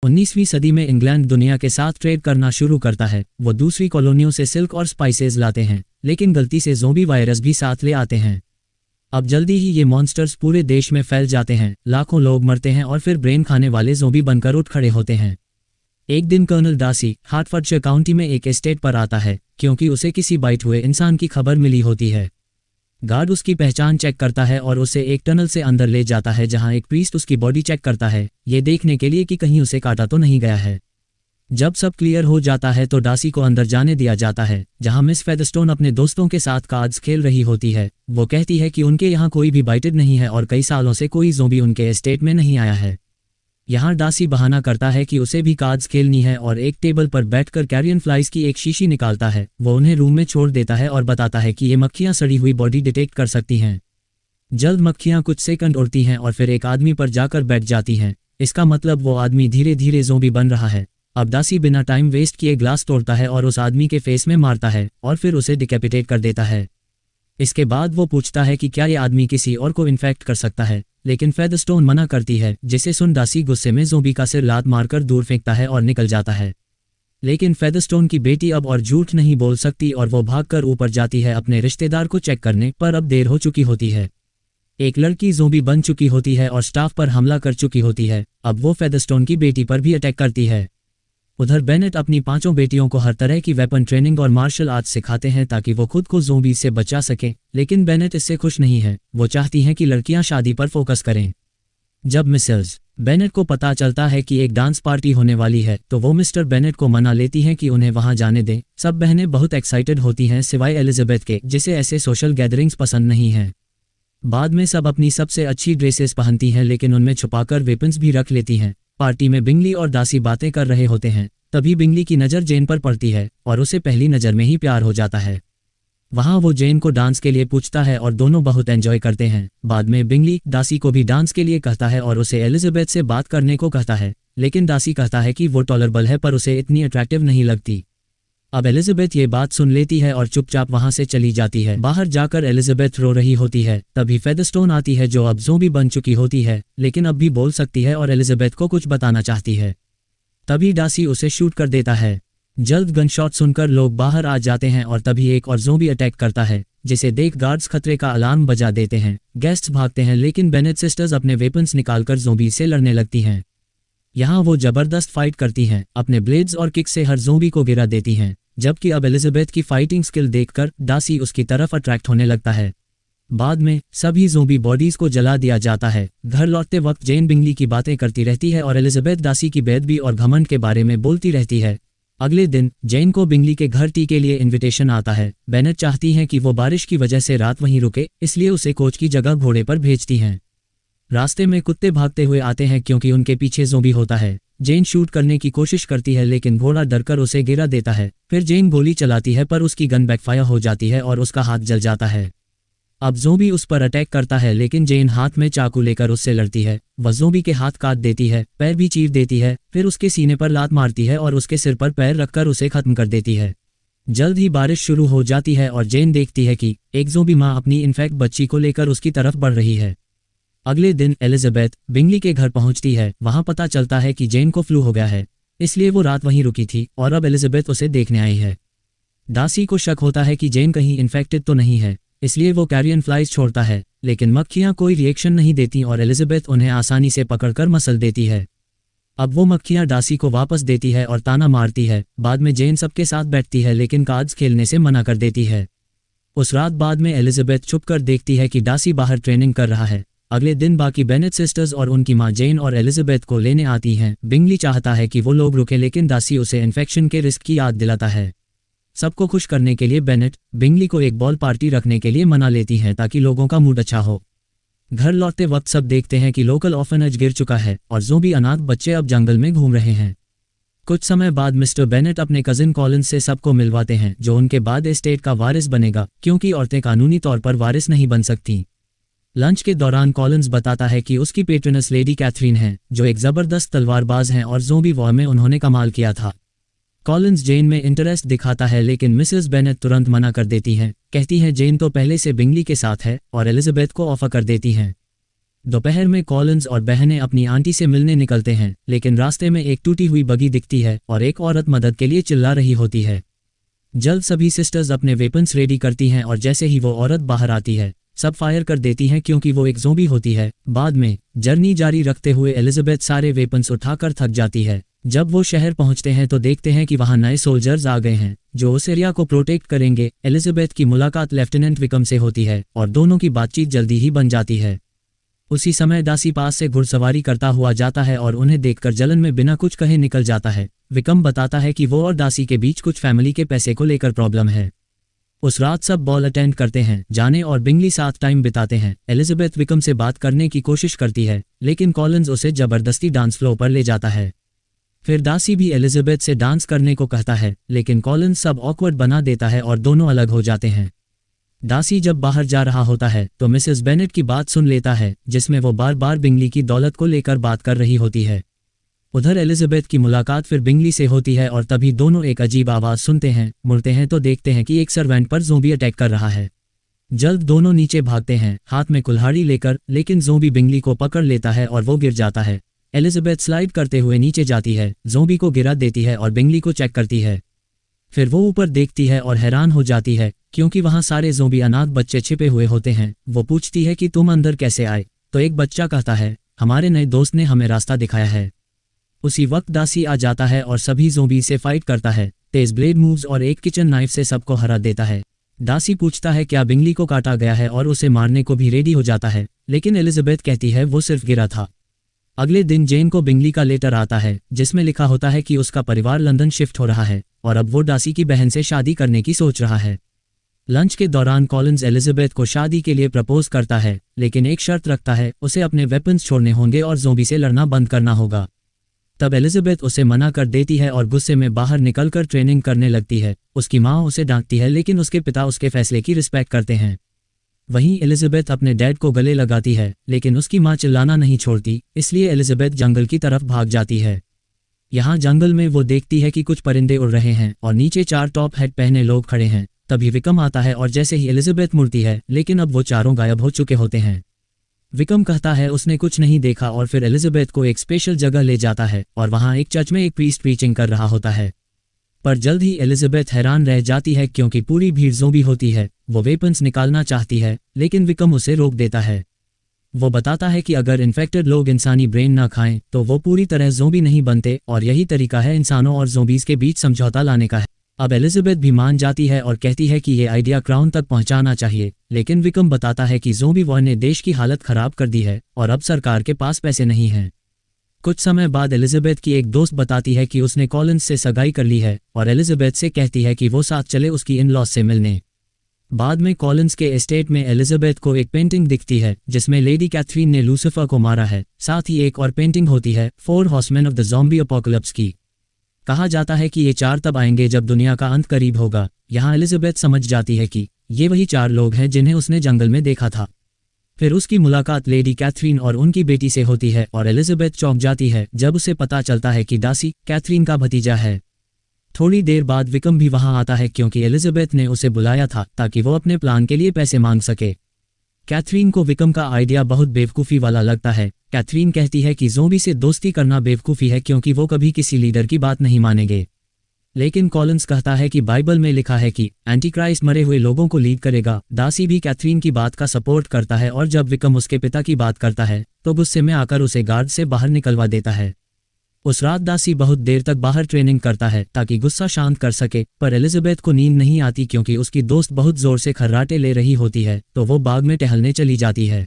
19वीं सदी में इंग्लैंड दुनिया के साथ ट्रेड करना शुरू करता है। वो दूसरी कॉलोनियों से सिल्क और स्पाइसेस लाते हैं, लेकिन गलती से ज़ोंबी वायरस भी साथ ले आते हैं। अब जल्दी ही ये मॉन्स्टर्स पूरे देश में फैल जाते हैं, लाखों लोग मरते हैं और फिर ब्रेन खाने वाले ज़ोंबी बनकर उठ खड़े होते हैं। एक दिन कर्नल डार्सी हार्टफोर्डशायर काउंटी में एक एस्टेट पर आता है, क्योंकि उसे किसी बाइट हुए इंसान की खबर मिली होती है। गार्ड उसकी पहचान चेक करता है और उसे एक टनल से अंदर ले जाता है, जहां एक प्रीस्ट उसकी बॉडी चेक करता है, ये देखने के लिए कि कहीं उसे काटा तो नहीं गया है। जब सब क्लियर हो जाता है तो डार्सी को अंदर जाने दिया जाता है, जहां मिस फेदरस्टोन अपने दोस्तों के साथ कार्ड्स खेल रही होती है। वो कहती है कि उनके यहाँ कोई भी बाइटेड नहीं है और कई सालों से कोई ज़ोंबी उनके एस्टेट में नहीं आया है। यहाँ डार्सी बहाना करता है कि उसे भी कार्ड्स खेलनी है और एक टेबल पर बैठकर कैरियन फ्लाइज की एक शीशी निकालता है। वो उन्हें रूम में छोड़ देता है और बताता है कि ये मक्खियाँ सड़ी हुई बॉडी डिटेक्ट कर सकती हैं। जल्द मक्खियाँ कुछ सेकंड उड़ती हैं और फिर एक आदमी पर जाकर बैठ जाती हैं। इसका मतलब वो आदमी धीरे धीरे ज़ोंबी बन रहा है। अब डार्सी बिना टाइम वेस्ट किए ग्लास तोड़ता है और उस आदमी के फेस में मारता है और फिर उसे डिकैपिटेट कर देता है। इसके बाद वो पूछता है कि क्या ये आदमी किसी और को इन्फेक्ट कर सकता है, लेकिन फेदरस्टोन मना करती है, जिसे सुन डार्सी गुस्से में ज़ोंबी का सिर लात मारकर दूर फेंकता है और निकल जाता है। लेकिन फेदरस्टोन की बेटी अब और झूठ नहीं बोल सकती और वो भागकर ऊपर जाती है अपने रिश्तेदार को चेक करने, पर अब देर हो चुकी होती है। एक लड़की ज़ोंबी बन चुकी होती है और स्टाफ पर हमला कर चुकी होती है। अब वो फेदरस्टोन की बेटी पर भी अटैक करती है। उधर बेनेट अपनी 5 बेटियों को हर तरह की वेपन ट्रेनिंग और मार्शल आर्ट्स सिखाते हैं ताकि वो खुद को ज़ोंबी से बचा सकें, लेकिन बेनेट इससे खुश नहीं है। वो चाहती हैं कि लड़कियां शादी पर फोकस करें। जब मिसेस बेनेट को पता चलता है कि एक डांस पार्टी होने वाली है तो वो मिस्टर बेनेट को मना लेती हैं कि उन्हें वहां जाने दें। सब बहनें बहुत एक्साइटेड होती हैं सिवाय एलिजाबेथ के, जिसे ऐसे सोशल गैदरिंग्स पसंद नहीं हैं। बाद में सब अपनी सबसे अच्छी ड्रेसेस पहनती हैं, लेकिन उनमें छुपाकर वेपन्स भी रख लेती हैं। पार्टी में बिंगली और डार्सी बातें कर रहे होते हैं, तभी बिंगली की नज़र जेन पर पड़ती है और उसे पहली नज़र में ही प्यार हो जाता है। वहाँ वो जेन को डांस के लिए पूछता है और दोनों बहुत एंजॉय करते हैं। बाद में बिंगली डार्सी को भी डांस के लिए कहता है और उसे एलिजाबेथ से बात करने को कहता है, लेकिन डार्सी कहता है कि वो टॉलरेबल है पर उसे इतनी अट्रैक्टिव नहीं लगती। अब एलिजाबेथ ये बात सुन लेती है और चुपचाप वहाँ से चली जाती है। बाहर जाकर एलिजाबेथ रो रही होती है, तभी फेदरस्टोन आती है जो अब ज़ोंबी बन चुकी होती है, लेकिन अब भी बोल सकती है और एलिजाबेथ को कुछ बताना चाहती है। तभी डार्सी उसे शूट कर देता है। जल्द गनशॉट सुनकर लोग बाहर आ जाते हैं और तभी एक और ज़ोंबी अटैक करता है, जिसे देख गार्ड्स खतरे का अलार्म बजा देते हैं। गेस्ट्स भागते हैं, लेकिन बेनेट सिस्टर्स अपने वेपन्स निकालकर ज़ोंबी से लड़ने लगती हैं। यहाँ वो जबरदस्त फाइट करती हैं, अपने ब्लेड्स और किक से हर ज़ोंबी को गिरा देती हैं। जबकि अब एलिजाबेथ की फाइटिंग स्किल देखकर डार्सी उसकी तरफ अट्रैक्ट होने लगता है। बाद में सभी ज़ोंबी बॉडीज को जला दिया जाता है। घर लौटते वक्त जेन बिंगली की बातें करती रहती है और एलिजाबेथ डार्सी की बेदबी और घमंड के बारे में बोलती रहती है। अगले दिन जेन को बिंगली के घर टी के लिए इनविटेशन आता है। बेनेट चाहती हैं कि वो बारिश की वजह से रात वहीं रुके, इसलिए उसे कोच की जगह घोड़े पर भेजती हैं। रास्ते में कुत्ते भागते हुए आते हैं क्योंकि उनके पीछे ज़ोंबी होता है। जेन शूट करने की कोशिश करती है, लेकिन घोड़ा डरकर उसे गिरा देता है। फिर जेन गोली चलाती है पर उसकी गन बैकफायर हो जाती है और उसका हाथ जल जाता है। अब ज़ोंबी उस पर अटैक करता है, लेकिन जेन हाथ में चाकू लेकर उससे लड़ती है। वह ज़ोंबी के हाथ काट देती है, पैर भी चीर देती है, फिर उसके सीने पर लात मारती है और उसके सिर पर पैर रखकर उसे खत्म कर देती है। जल्द ही बारिश शुरू हो जाती है और जेन देखती है कि एक ज़ोंबी माँ अपनी इन्फेक्ट बच्ची को लेकर उसकी तरफ बढ़ रही है। अगले दिन एलिजाबेथ बिंगली के घर पहुंचती है। वहां पता चलता है कि जेन को फ्लू हो गया है, इसलिए वो रात वहीं रुकी थी और अब एलिजाबेथ उसे देखने आई है। डार्सी को शक होता है कि जेन कहीं इन्फेक्टेड तो नहीं है, इसलिए वो कैरियन फ्लाइज छोड़ता है, लेकिन मक्खियां कोई रिएक्शन नहीं देती और एलिजाबेथ उन्हें आसानी से पकड़कर मसल देती है। अब वो मक्खियां डार्सी को वापस देती है और ताना मारती है। बाद में जेन सबके साथ बैठती है, लेकिन कार्ड्स खेलने से मना कर देती है। उस रात बाद में एलिजाबेथ छुपकर देखती है कि डार्सी बाहर ट्रेनिंग कर रहा है। अगले दिन बाकी बेनेट सिस्टर्स और उनकी माँ जेन और एलिजाबेथ को लेने आती हैं। बिंगली चाहता है कि वो लोग रुके, लेकिन डार्सी उसे इन्फेक्शन के रिस्क की याद दिलाता है। सबको खुश करने के लिए बेनेट बिंगली को एक बॉल पार्टी रखने के लिए मना लेती हैं ताकि लोगों का मूड अच्छा हो। घर लौटते वक्त सब देखते हैं कि लोकल ऑर्फनेज गिर चुका है और ज़ोंबी अनाथ बच्चे अब जंगल में घूम रहे हैं। कुछ समय बाद मिस्टर बेनेट अपने कजिन कॉलिन्स से सबको मिलवाते हैं, जो उनके बाद एस्टेट का वारिस बनेगा, क्योंकि औरतें कानूनी तौर पर वारिस नहीं बन सकती। लंच के दौरान कॉलिन्स बताता है कि उसकी पेट्रनस लेडी कैथरीन है, जो एक ज़बरदस्त तलवारबाज हैं और ज़ोंबी वॉर में उन्होंने कमाल किया था। कॉलिन्स जेन में इंटरेस्ट दिखाता है, लेकिन मिसेस बेनेट तुरंत मना कर देती हैं। कहती हैं जेन तो पहले से बिंगली के साथ है और एलिजाबेथ को ऑफर कर देती हैं। दोपहर में कॉलिंस और बहनें अपनी आंटी से मिलने निकलते हैं, लेकिन रास्ते में एक टूटी हुई बगी दिखती है और एक औरत मदद के लिए चिल्ला रही होती है। जल्द सभी सिस्टर्स अपने वेपन्स रेडी करती हैं और जैसे ही वो औरत बाहर आती है सब फायर कर देती हैं क्योंकि वो एक ज़ोंबी होती है। बाद में जर्नी जारी रखते हुए एलिजाबेथ सारे वेपन्स उठाकर थक जाती है। जब वो शहर पहुंचते हैं तो देखते हैं कि वहां नए सोल्जर्स आ गए हैं जो उस एरिया को प्रोटेक्ट करेंगे। एलिजाबेथ की मुलाकात लेफ्टिनेंट विकम से होती है और दोनों की बातचीत जल्दी ही बन जाती है। उसी समय दासी पास से घुड़सवारी करता हुआ जाता है और उन्हें देखकर जलन में बिना कुछ कहे निकल जाता है। विकम बताता है कि वो और दासी के बीच कुछ फैमिली के पैसे को लेकर प्रॉब्लम है। उस रात सब बॉल अटेंड करते हैं। जाने और बिंगली साथ टाइम बिताते हैं। एलिजाबेथ विकम से बात करने की कोशिश करती है, लेकिन कॉलिंस उसे जबरदस्ती डांस फ्लोर पर ले जाता है। फिर दासी भी एलिजाबेथ से डांस करने को कहता है, लेकिन कॉलिंस सब ऑकवर्ड बना देता है और दोनों अलग हो जाते हैं। दासी जब बाहर जा रहा होता है तो मिसेस बेनेट की बात सुन लेता है, जिसमें वो बार बार बिंगली की दौलत को लेकर बात कर रही होती है। उधर एलिजाबेथ की मुलाकात फिर बिंगली से होती है और तभी दोनों एक अजीब आवाज़ सुनते हैं। मुड़ते हैं तो देखते हैं कि एक सर्वेंट पर ज़ोंबी अटैक कर रहा है। जल्द दोनों नीचे भागते हैं हाथ में कुल्हाड़ी लेकर, लेकिन ज़ोंबी बिंगली को पकड़ लेता है और वो गिर जाता है। एलिजाबेथ स्लाइड करते हुए नीचे जाती है, ज़ोंबी को गिरा देती है और बिंगली को चेक करती है। फिर वो ऊपर देखती है और हैरान हो जाती है क्योंकि वहाँ सारे ज़ोंबी अनाथ बच्चे छिपे हुए होते हैं। वो पूछती है कि तुम अंदर कैसे आए, तो एक बच्चा कहता है हमारे नए दोस्त ने हमें रास्ता दिखाया है। उसी वक्त दासी आ जाता है और सभी ज़ोंबी से फाइट करता है। तेज ब्लेड मूव्स और एक किचन नाइफ से सबको हरा देता है। दासी पूछता है क्या बिंगली को काटा गया है और उसे मारने को भी रेडी हो जाता है, लेकिन एलिजाबेथ कहती है वो सिर्फ गिरा था। अगले दिन जेन को बिंगली का लेटर आता है जिसमें लिखा होता है कि उसका परिवार लंदन शिफ्ट हो रहा है और अब वो दासी की बहन से शादी करने की सोच रहा है। लंच के दौरान कॉलिंस एलिजाबेथ को शादी के लिए प्रपोज करता है, लेकिन एक शर्त रखता है, उसे अपने वेपन्स छोड़ने होंगे और ज़ोंबी से लड़ना बंद करना होगा। तब एलिजाबेथ उसे मना कर देती है और गुस्से में बाहर निकलकर ट्रेनिंग करने लगती है। उसकी माँ उसे डांटती है, लेकिन उसके पिता उसके फैसले की रिस्पेक्ट करते हैं। वहीं एलिजाबेथ अपने डैड को गले लगाती है, लेकिन उसकी माँ चिल्लाना नहीं छोड़ती, इसलिए एलिजाबेथ जंगल की तरफ भाग जाती है। यहाँ जंगल में वो देखती है कि कुछ परिंदे उड़ रहे हैं और नीचे 4 टॉप हैट पहने लोग खड़े हैं। तभी विकम आता है और जैसे ही एलिजाबेथ मुड़ती है, लेकिन अब वो चारों गायब हो चुके होते हैं। विकम कहता है उसने कुछ नहीं देखा और फिर एलिजाबेथ को एक स्पेशल जगह ले जाता है और वहाँ एक चर्च में एक प्रीस्ट प्रीचिंग कर रहा होता है। पर जल्द ही एलिजाबेथ हैरान रह जाती है क्योंकि पूरी भीड़ ज़ोंबी होती है। वो वेपन्स निकालना चाहती है, लेकिन विकम उसे रोक देता है। वो बताता है कि अगर इन्फेक्टेड लोग इंसानी ब्रेन ना खाएं तो वो पूरी तरह ज़ोंबी नहीं बनते और यही तरीका है इंसानों और ज़ोंबीज़ के बीच समझौता लाने का है। अब एलिजाबेथ भी मान जाती है और कहती है कि ये आइडिया क्राउन तक पहुंचाना चाहिए, लेकिन विकम बताता है कि ज़ोंबी वॉर ने देश की हालत खराब कर दी है और अब सरकार के पास पैसे नहीं हैं। कुछ समय बाद एलिजाबेथ की एक दोस्त बताती है कि उसने कॉलिंस से सगाई कर ली है और एलिजाबेथ से कहती है कि वो साथ चले उसकी इन-लॉज से मिलने। बाद में कॉलिंस के एस्टेट में एलिजाबेथ को एक पेंटिंग दिखती है जिसमें लेडी कैथरीन ने लूसिफर को मारा है। साथ ही एक और पेंटिंग होती है 4 horseman of the zombie apocalypse की। कहा जाता है कि ये 4 तब आएंगे जब दुनिया का अंत करीब होगा। यहाँ एलिजाबेथ समझ जाती है कि ये वही 4 लोग हैं जिन्हें उसने जंगल में देखा था। फिर उसकी मुलाकात लेडी कैथरीन और उनकी बेटी से होती है और एलिजाबेथ चौंक जाती है जब उसे पता चलता है कि दासी कैथरीन का भतीजा है। थोड़ी देर बाद विकम भी वहां आता है क्योंकि एलिजाबेथ ने उसे बुलाया था ताकि वो अपने प्लान के लिए पैसे मांग सके। कैथरीन को विकम का आइडिया बहुत बेवकूफ़ी वाला लगता है। कैथरीन कहती है कि ज़ोंबी से दोस्ती करना बेवकूफ़ी है क्योंकि वो कभी किसी लीडर की बात नहीं मानेंगे। लेकिन कॉलिंस कहता है कि बाइबल में लिखा है कि एंटीक्राइस्ट मरे हुए लोगों को लीड करेगा। दासी भी कैथरीन की बात का सपोर्ट करता है और जब विकम उसके पिता की बात करता है तो गुस्से में आकर उसे गार्ड से बाहर निकलवा देता है। उस रात दासी बहुत देर तक बाहर ट्रेनिंग करता है ताकि गुस्सा शांत कर सके, पर एलिजाबेथ को नींद नहीं आती क्योंकि उसकी दोस्त बहुत जोर से खर्राटे ले रही होती है, तो वो बाग में टहलने चली जाती है।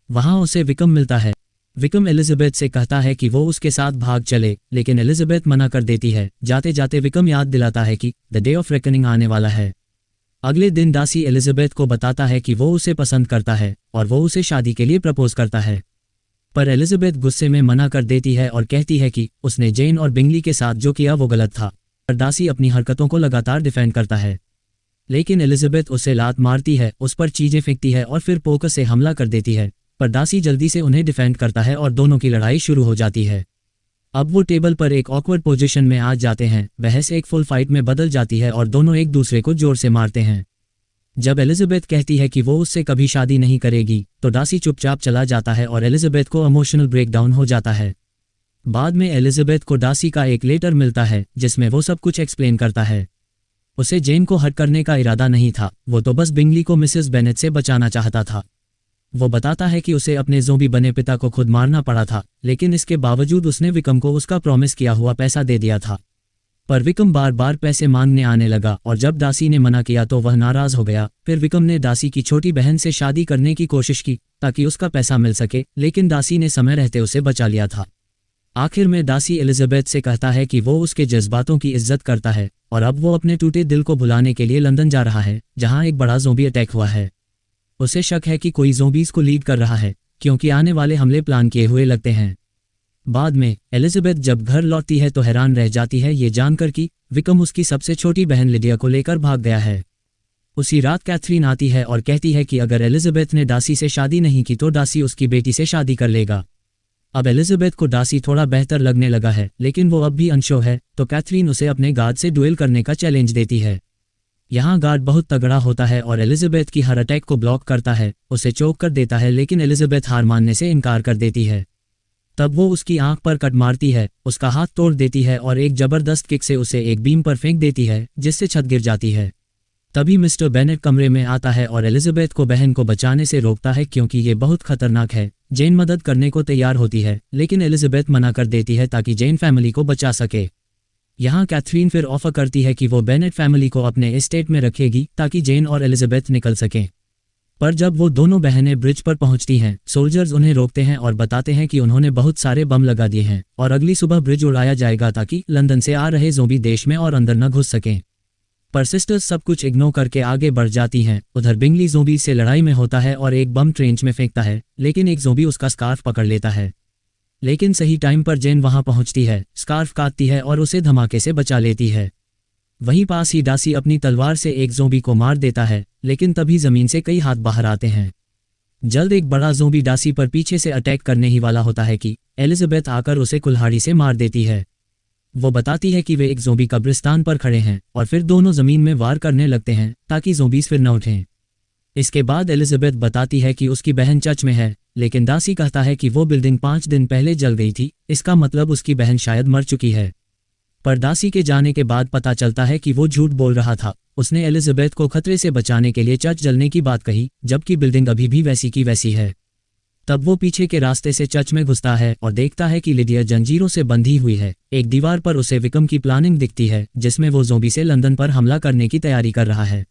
वहां उसे विकम मिलता है। विकम एलिजाबेथ से कहता है कि वो उसके साथ भाग चले, लेकिन एलिजाबेथ मना कर देती है। जाते जाते विकम याद दिलाता है कि द डे ऑफ रेकनिंग आने वाला है। अगले दिन दासी एलिजाबेथ को बताता है कि वो उसे पसंद करता है और वो उसे शादी के लिए प्रपोज करता है, पर एलिजाबेथ गुस्से में मना कर देती है और कहती है कि उसने जेन और बिंगली के साथ जो किया वो गलत था। पर दासी अपनी हरकतों को लगातार डिफेंड करता है, लेकिन एलिजाबेथ उसे लात मारती है, उस पर चीजें फेंकती है और फिर पोकर से हमला कर देती है। पर दासी जल्दी से उन्हें डिफेंड करता है और दोनों की लड़ाई शुरू हो जाती है। अब वो टेबल पर एक ऑकवर्ड पोजीशन में आ जाते हैं। बहस एक फुल फाइट में बदल जाती है और दोनों एक दूसरे को जोर से मारते हैं। जब एलिजाबेथ कहती है कि वो उससे कभी शादी नहीं करेगी तो डार्सी चुपचाप चला जाता है और एलिजाबेथ को इमोशनल ब्रेकडाउन हो जाता है। बाद में एलिजाबेथ को डार्सी का एक लेटर मिलता है जिसमें वो सब कुछ एक्सप्लेन करता है। उसे जेन को हर्ट करने का इरादा नहीं था, वो तो बस बिंगली को मिसेस बेनेट से बचाना चाहता था। वो बताता है कि उसे अपने ज़ोंबी बने पिता को खुद मारना पड़ा था, लेकिन इसके बावजूद उसने विकम को उसका प्रॉमिस किया हुआ पैसा दे दिया था। पर विकम बार बार पैसे मांगने आने लगा और जब डार्सी ने मना किया तो वह नाराज हो गया। फिर विकम ने डार्सी की छोटी बहन से शादी करने की कोशिश की ताकि उसका पैसा मिल सके, लेकिन डार्सी ने समय रहते उसे बचा लिया था। आखिर में डार्सी एलिजाबेथ से कहता है कि वो उसके जज्बातों की इज्जत करता है और अब वो अपने टूटे दिल को भुलाने के लिए लंदन जा रहा है, जहां एक बड़ा ज़ोंबी अटैक हुआ है। उसे शक है कि कोई ज़ोंबीज़ को लीड कर रहा है, क्योंकि आने वाले हमले प्लान किए हुए लगते हैं। बाद में एलिजाबेथ जब घर लौटती है तो हैरान रह जाती है ये जानकर कि विकम उसकी सबसे छोटी बहन लिडिया को लेकर भाग गया है। उसी रात कैथरीन आती है और कहती है कि अगर एलिजाबेथ ने डार्सी से शादी नहीं की तो डार्सी उसकी बेटी से शादी कर लेगा। अब एलिजाबेथ को डार्सी थोड़ा बेहतर लगने लगा है, लेकिन वो अब भी अनश्योर है, तो कैथरीन उसे अपने गार्ड से डुएल करने का चैलेंज देती है। यहाँ गार्ड बहुत तगड़ा होता है और एलिजाबेथ की हर अटैक को ब्लॉक करता है, उसे चोक कर देता है, लेकिन एलिजाबेथ हार मानने से इनकार कर देती है। तब वो उसकी आंख पर कट मारती है, उसका हाथ तोड़ देती है और एक जबरदस्त किक से उसे एक बीम पर फेंक देती है, जिससे छत गिर जाती है। तभी मिस्टर बेनेट कमरे में आता है और एलिजाबेथ को बहन को बचाने से रोकता है क्योंकि ये बहुत खतरनाक है। जेन मदद करने को तैयार होती है, लेकिन एलिजाबेथ मना कर देती है ताकि जेन फैमिली को बचा सके। यहाँ कैथरीन फिर ऑफर करती है कि वो बेनेट फैमिली को अपने एस्टेट में रखेगी ताकि जेन और एलिजाबेथ निकल सकें। पर जब वो दोनों बहनें ब्रिज पर पहुंचती हैं, सोल्जर्स उन्हें रोकते हैं और बताते हैं कि उन्होंने बहुत सारे बम लगा दिए हैं और अगली सुबह ब्रिज उड़ाया जाएगा ताकि लंदन से आ रहे ज़ोंबी देश में और अंदर न घुस सकें। पर सिस्टर्स सब कुछ इग्नोर करके आगे बढ़ जाती हैं। उधर बिंगली ज़ोंबी से लड़ाई में होता है और एक बम ट्रेंच में फेंकता है, लेकिन एक ज़ोंबी उसका स्कार्फ पकड़ लेता है। लेकिन सही टाइम पर जेन वहां पहुंचती है, स्कार्फ काटती है और उसे धमाके से बचा लेती है। वहीं पास ही डार्सी अपनी तलवार से एक ज़ोंबी को मार देता है, लेकिन तभी जमीन से कई हाथ बाहर आते हैं। जल्द एक बड़ा ज़ोंबी डार्सी पर पीछे से अटैक करने ही वाला होता है कि एलिजाबेथ आकर उसे कुल्हाड़ी से मार देती है। वो बताती है कि वे एक ज़ोंबी कब्रिस्तान पर खड़े हैं और फिर दोनों ज़मीन में वार करने लगते हैं ताकि ज़ोंबीज़ फिर न उठें। इसके बाद एलिजाबेथ बताती है कि उसकी बहन चर्च में है, लेकिन डार्सी कहता है कि वो बिल्डिंग 5 दिन पहले जल गई थी, इसका मतलब उसकी बहन शायद मर चुकी है। पर डार्सी के जाने के बाद पता चलता है कि वो झूठ बोल रहा था। उसने एलिजाबेथ को खतरे से बचाने के लिए चर्च जलने की बात कही, जबकि बिल्डिंग अभी भी वैसी की वैसी है। तब वो पीछे के रास्ते से चर्च में घुसता है और देखता है कि लिडिया जंजीरों से बंधी हुई है। एक दीवार पर उसे विकम की प्लानिंग दिखती है, जिसमें वो ज़ोंबी से लंदन पर हमला करने की तैयारी कर रहा है।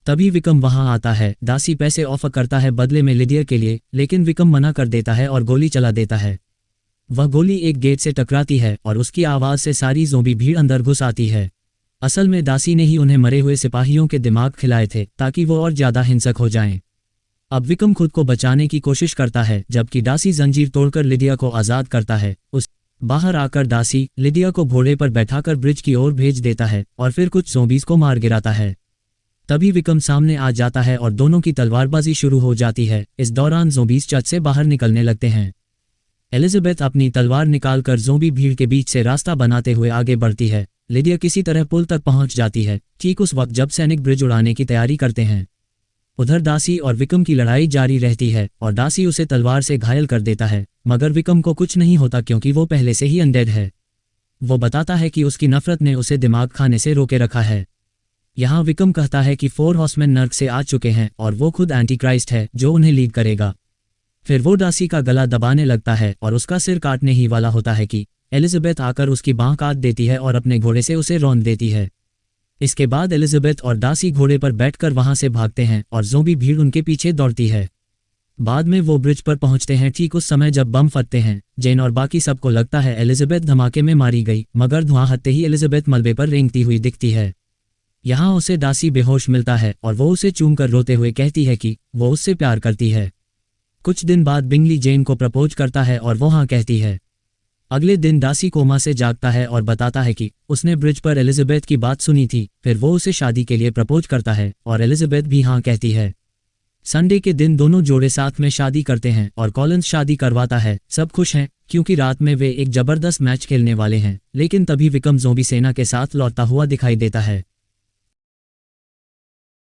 तभी विकम वहां आता है। डार्सी पैसे ऑफर करता है बदले में लिडिया के लिए, लेकिन विकम मना कर देता है और गोली चला देता है। वह गोली एक गेट से टकराती है और उसकी आवाज़ से सारी ज़ोंबी भीड़ अंदर घुस आती है। असल में डार्सी ने ही उन्हें मरे हुए सिपाहियों के दिमाग खिलाए थे ताकि वो और ज़्यादा हिंसक हो जाएं। अब विकम खुद को बचाने की कोशिश करता है, जबकि डार्सी जंजीर तोड़कर लिडिया को आज़ाद करता है। बाहर आकर डार्सी लिडिया को घोड़े पर बैठाकर ब्रिज की ओर भेज देता है और फिर कुछ ज़ोंबीज़ को मार गिराता है। तभी विकम सामने आ जाता है और दोनों की तलवारबाजी शुरू हो जाती है। इस दौरान ज़ोंबीज़ चर्च से बाहर निकलने लगते हैं। एलिजाबेथ अपनी तलवार निकालकर ज़ोंबी भीड़ के बीच से रास्ता बनाते हुए आगे बढ़ती है। लिडिया किसी तरह पुल तक पहुंच जाती है, ठीक उस वक्त जब सैनिक ब्रिज उड़ाने की तैयारी करते हैं। उधर डार्सी और विकम की लड़ाई जारी रहती है और डार्सी उसे तलवार से घायल कर देता है, मगर विकम को कुछ नहीं होता क्योंकि वो पहले से ही अनडेड है। वो बताता है कि उसकी नफरत ने उसे दिमाग खाने से रोके रखा है। यहाँ विकम कहता है कि 4 हॉर्समैन नर्क से आ चुके हैं और वो खुद एंटी क्राइस्ट है जो उन्हें लीड करेगा। फिर वो डार्सी का गला दबाने लगता है और उसका सिर काटने ही वाला होता है कि एलिजाबेथ आकर उसकी बाँह काट देती है और अपने घोड़े से उसे रौंद देती है। इसके बाद एलिजाबेथ और डार्सी घोड़े पर बैठकर वहां से भागते हैं और ज़ोंबी भीड़ उनके पीछे दौड़ती है। बाद में वो ब्रिज पर पहुंचते हैं ठीक उस समय जब बम फटते हैं। जेन और बाकी सबको लगता है एलिजाबेथ धमाके में मारी गई, मगर धुआं हटते ही एलिजाबेथ मलबे पर रेंगती हुई दिखती है। यहाँ उसे डार्सी बेहोश मिलता है और वो उसे चूमकर रोते हुए कहती है कि वो उससे प्यार करती है। कुछ दिन बाद बिंगली जेन को प्रपोज करता है और वो हाँ कहती है। अगले दिन डार्सी कोमा से जागता है और बताता है कि उसने ब्रिज पर एलिजाबेथ की बात सुनी थी। फिर वो उसे शादी के लिए प्रपोज करता है और एलिजाबेथ भी हाँ कहती है। संडे के दिन दोनों जोड़े साथ में शादी करते हैं और कॉलिंस शादी करवाता है। सब खुश हैं क्योंकि रात में वे एक जबरदस्त मैच खेलने वाले हैं, लेकिन तभी विकम ज़ोंबी सेना के साथ लौटता हुआ दिखाई देता है।